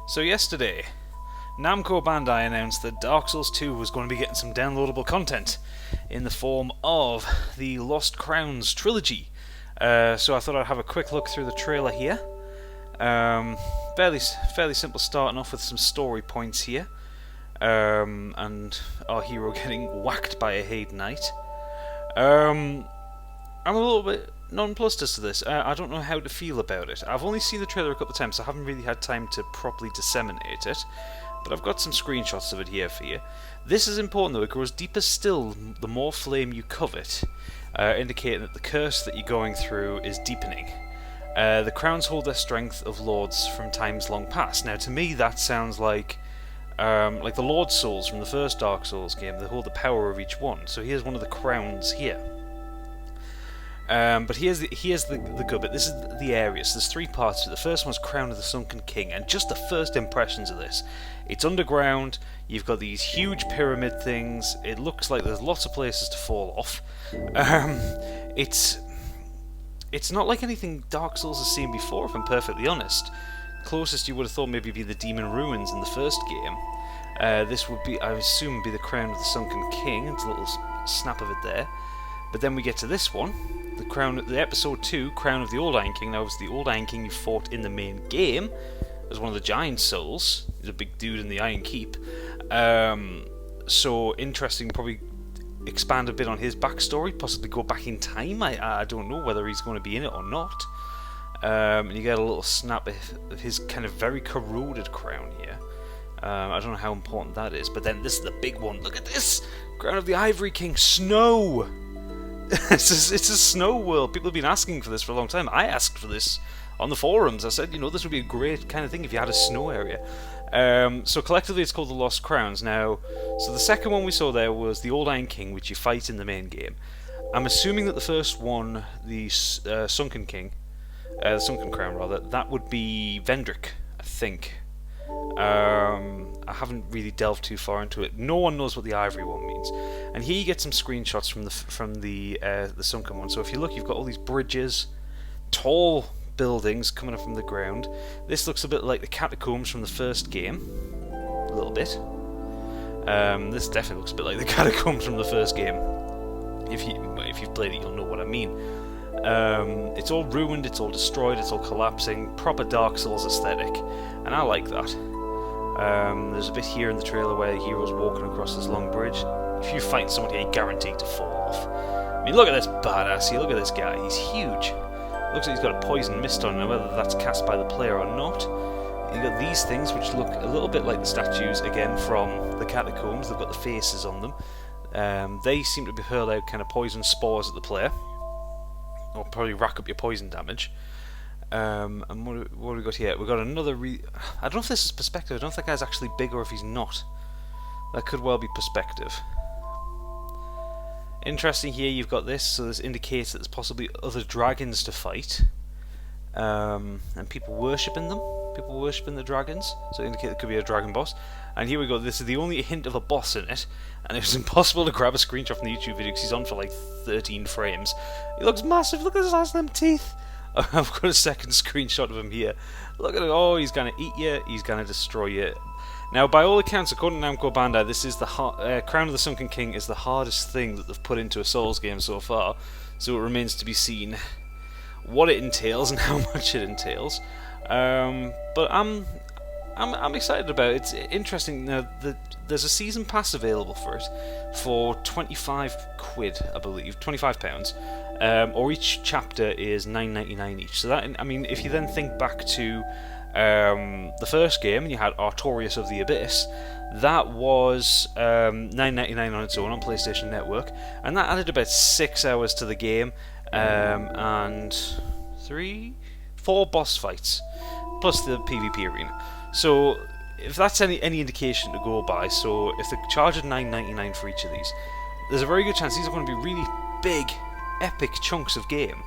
So yesterday, Namco Bandai announced that Dark Souls 2 was going to be getting some downloadable content in the form of the Lost Crowns trilogy. So I thought I'd have a quick look through the trailer here. Fairly simple, starting off with some story points here. And our hero getting whacked by a Haid Knight. I'm a little bit nonplussed as to this. I don't know how to feel about it. I've only seen the trailer a couple of times, so I haven't really had time to properly disseminate it. But I've got some screenshots of it here for you. This is important though, it grows deeper still the more flame you covet, indicating that the curse that you're going through is deepening. The crowns hold their strength of lords from times long past. Now to me that sounds like the Lord Souls from the first Dark Souls game. They hold the power of each one. So here's one of the crowns here. But here's the good bit. This is the areas. There's three parts to it. The first one's Crown of the Sunken King, and just the first impressions of this. It's underground. You've got these huge pyramid things. It looks like there's lots of places to fall off. It's not like anything Dark Souls has seen before, if I'm perfectly honest. Closest you would have thought maybe be the Demon Ruins in the first game. This would be, I assume, be the Crown of the Sunken King. It's a little snap of it there. But then we get to this one, the episode 2, Crown of the Old Iron King. Now, obviously, the Old Iron King you fought in the main game as one of the giant souls. He's a big dude in the Iron Keep. So interesting, probably expand a bit on his backstory, possibly go back in time. I don't know whether he's going to be in it or not. And you get a little snap of his kind of very corroded crown here. I don't know how important that is, but then this is the big one. Look at this! Crown of the Ivory King, snow! It's a snow world. People have been asking for this for a long time. I asked for this on the forums. I said, this would be a great kind of thing if you had a snow area. So collectively it's called the Lost Crowns. Now, so the second one we saw there was the Old Iron King, which you fight in the main game. I'm assuming that the first one, the Sunken King, the Sunken Crown rather, that would be Vendrick, I think. I haven't really delved too far into it. No one knows what the ivory one means. And here you get some screenshots from the sunken one. So if you look, you've got all these bridges, tall buildings coming up from the ground. This looks a bit like the catacombs from the first game, a little bit. This definitely looks a bit like the catacombs from the first game. If you've played it, you'll know what I mean. It's all ruined, it's all destroyed, it's all collapsing. Proper Dark Souls aesthetic, and I like that. There's a bit here in the trailer where the hero's walking across this long bridge. If you fight someone here, you're guaranteed to fall off. I mean, look at this badass here, look at this guy, he's huge. Looks like he's got a poison mist on him, whether that's cast by the player or not. You've got these things which look a little bit like the statues, again, from the catacombs. They've got the faces on them. They seem to be hurl out kind of poison spores at the player, or probably rack up your poison damage. And what have we got here? We've got another I don't know if this is perspective. I don't know if that guy's actually big or if he's not. That could well be perspective. Interesting here, you've got this, so this indicates that there's possibly other dragons to fight. And people worshipping them. People worshipping the dragons. So it indicates there could be a dragon boss. And here we go, this is the only hint of a boss in it. And it was impossible to grab a screenshot from the YouTube video because he's on for like 13 frames. He looks massive, look at his last them teeth. I've got a second screenshot of him here. Look at it, oh, he's going to eat you, he's going to destroy you. Now, by all accounts, according to Namco Bandai, this is the Crown of the Sunken King is the hardest thing that they've put into a Souls game so far. So it remains to be seen what it entails and how much it entails. But I'm excited about it. It's interesting. Now, there's a season pass available for it for 25 quid, I believe, £25, or each chapter is $9.99 each. So that, I mean, if you then think back to the first game, and you had Artorias of the Abyss, that was $9.99 on its own on PlayStation Network, and that added about 6 hours to the game, and 4 boss fights, plus the PvP arena. So if that's any indication to go by, so if they're charging $9.99 for each of these, there's a very good chance these are going to be really big, epic chunks of game.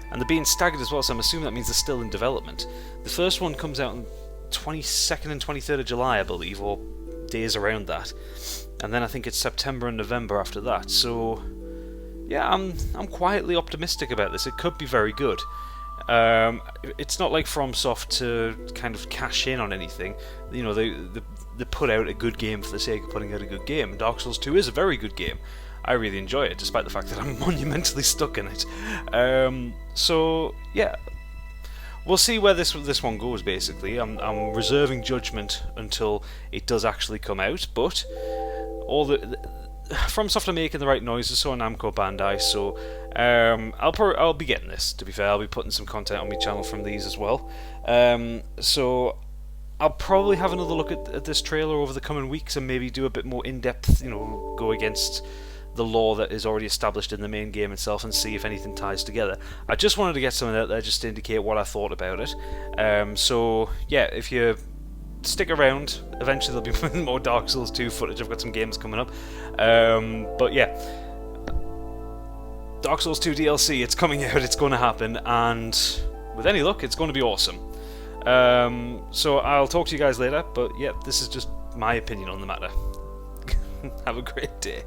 And they're being staggered as well, so I'm assuming that means they're still in development. The first one comes out on 22nd and 23rd of July, I believe, or days around that. And then I think it's September and November after that. So yeah, I'm quietly optimistic about this. It could be very good. It's not like FromSoft to kind of cash in on anything. You know, they put out a good game for the sake of putting out a good game. And Dark Souls 2 is a very good game. I really enjoy it, despite the fact that I'm monumentally stuck in it. So yeah, we'll see where this one goes. Basically, I'm reserving judgment until it does actually come out. But all the FromSoft are making the right noises, so are Namco Bandai. So I'll be getting this. To be fair, I'll be putting some content on my channel from these as well. So I'll probably have another look at this trailer over the coming weeks and maybe do a bit more in-depth, you know, go against the lore that is already established in the main game itself and see if anything ties together. I just wanted to get something out there just to indicate what I thought about it. So yeah, if you stick around, eventually there'll be more Dark Souls 2 footage. I've got some games coming up. But yeah, Dark Souls 2 DLC, it's coming out, it's going to happen, and with any luck, it's going to be awesome. So I'll talk to you guys later, but yeah, this is just my opinion on the matter. Have a great day.